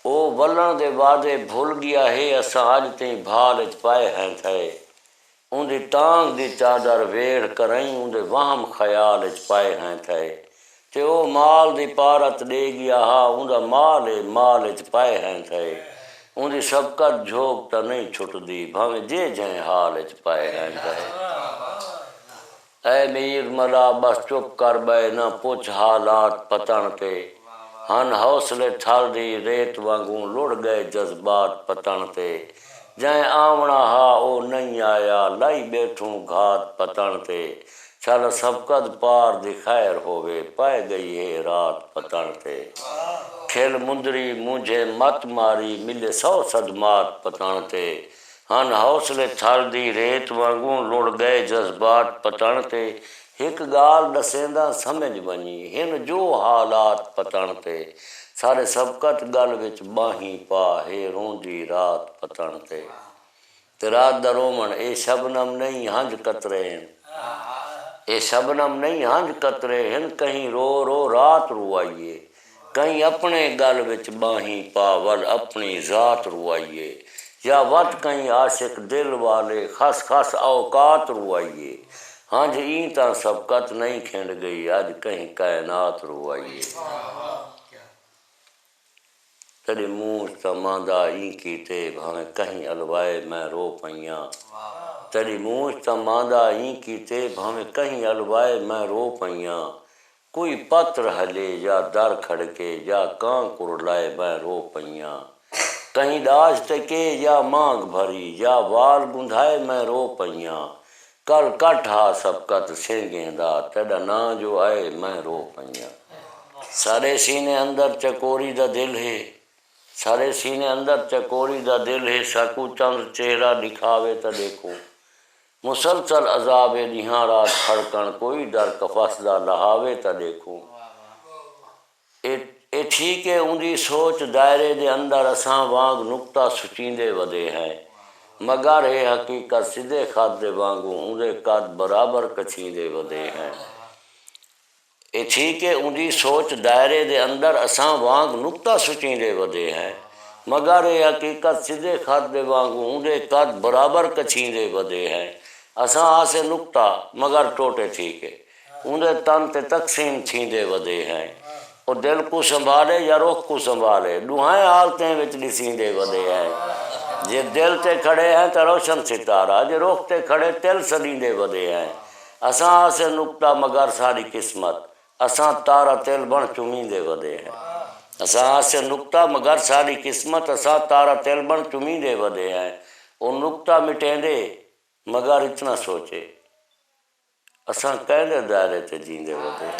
او ولن دے وعدے بھول گیا ہے اساں اج تیں بھال وچ پائے ہیں تھے اون دی ٹانگ دی چادر ویڑھ کریں اون دے وہم خیال وچ پائے ہیں تھے تے او مال دی پارت دے گیا ہا اون دا مال وچ پائے ہیں تھے اون دی سبقت جھوک تا نہیں چھٹدی بھاویں جے جہیں حال وچ پائے ہیں تھے اے میر ملا بس چپ کر بے نہ پوچھ حالات پتن تے ہن حوصلے ٹھل دی ریت وانگوں لڑ گئے جذبات پتن تے جائیں آونا ہا او نہیں آیا لائی بیٹھوں گھات پتن تے چل سبقت پار دی خیر ہووے پائے گئی ہے رات پتن تے کھیل مندری مجھے مت ماری ملے 100 صدمات پتن تے ہن حوصلے ٹھل دی ریت وانگوں لڑ گئے جذبات پتن تے ایک گال دسیندہ سمجھ ونی ہن جو حالات پتن تے سارے سبقت گل وچ باہیں پا ہے روندی رات پتن تے رات دا رومن اے شبنم نہیں ہنج قطرے ہیں اے شبنم نہیں ہنج قطرے ہیں کہیں رو رو رات روائیے کہیں اپنے گل وچ باہیں پا ول اپنی ذات روائیے یا وٹ کہیں عاشق دل والے خس خس اوقات روائیے ہاں جی این تا سبقت نہیں کھنڈ گئی اج کہیں کائنات روائیے تیرے منہ تا ماندہ این کیتے بھاویں کہیں الوائے میں رو پئیاں تیری منہ تا ماندہ این کیتے بھاویں کہیں الوائے میں رو پئیاں کوئی پتر ہلے یا در کھڑکے یا کاں کرلائے میں رو پئیاں کہیں داج ٹکے یا مانگ بھری یا وال گندھائے میں رو پئیاں کل کٹ ہا سبقت سینگیں دا تیرا ناں جو آئے میں رو پئیاں سارے سینے اندر چکوری دا دل ہے سارے سینے اندر چکوری دا دل ہے سکو چند چہرہ دکھاوے تا دیکھو مسلسل عذاب دیہاں رات کھڑکن کوئی در کفس دا لہاوے تا دیکھو اے ٹھیک ہے اندی سوچ دائرے دے اندر اساں وانگ نقطہ سچیندے ودے ہیں مگر اے حقیقت سدھے خط دے وانگوں اندے قد برابر کچھیندے ودے ہیں اے ٹھیک ہے اندی سوچ دائرے دے اندر اساں وانگ نقطہ سچیندے ودے ہیں مگر اے حقیقت سدھے خط دے وانگوں اندے قد برابر کچھیندے ودے ہیں اساں آسے نقطہ مگر ٹوٹے ٹھیک ہے اندے تن تے تقسیم تھیندے ودے ہیں اور دل کو سنبھالے یا رخ کو سنبھالے دوہائیں حالتیں وچ ڈسیندے ودے ہیں جے دل تے کھڑے ہیں تو روشن ستارہ جے رخ تے کھڑے تل سلیندے ودے ہیں اساں آسے نقطہ مگر ساری قسمت اساں تارا تل بن چمیندے ودے ہیں اساں آسے نقطہ مگر ساری قسمت اساں تارا تل بن چمیندے ودے ہیں اور نقطہ مٹیندے مگر اتنا سوچے اساں کہندے دائرے تے جیندے ودے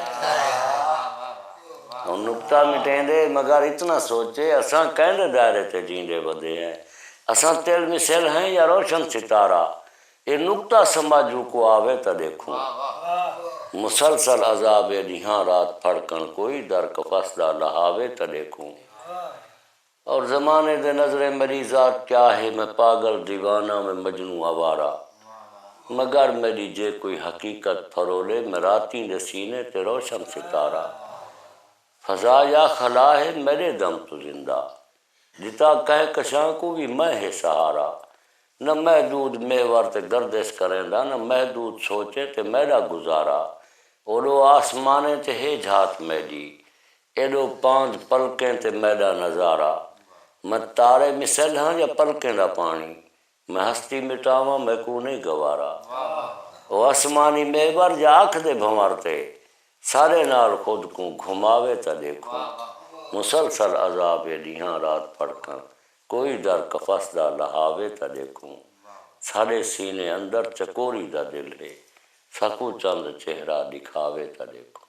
اور نقطہ مٹیندے مگر اتنا سوچے اساں کہندے دائرے تے جیندے ودے ہیں اساں تل مثل ہیں یا روشن ستارہ یہ نقطہ سمجھو کو آوے تا دیکھوں مسلسل عذاب دیہاں رات پھڑکن کوئی در کفس دا لہاوے تا دیکھوں اور زمانے دے نظر میری ذات کیا ہے میں پاگل دیوانہ میں مجنوں آوارہ مگر میری جے کوئی حقیقت پھرولے میں راتی دے سینے تے روشن ستارہ فضا یا خلا ہے میرے دم تو زندہ جتا کہہ کشاں کو بھی میں ہے سہارا نہ محدود میور تے گردش کریں دا نہ محدود سوچے تے میرا گزارا اوڑو آسمانے تے ہے جھات میری ایڈو 5 پلکیں تے میرا نظارہ میں تارے مثل ہاں یا پلکیں دا پانی میں ہستی مٹاواں میں کو نہیں گوارا او آسمانی میور یا آنکھ دے بھنورتے سارے نال خود کو گھماوے تا دیکھوں مسلسل عذاب دیہاں رات پھڑکن کوئی در کفس دا لہاوے تا دیکھوں سارے سینے اندر چکوری دا دل ہے سکو چند چہرہ دکھاوے تا دیکھوں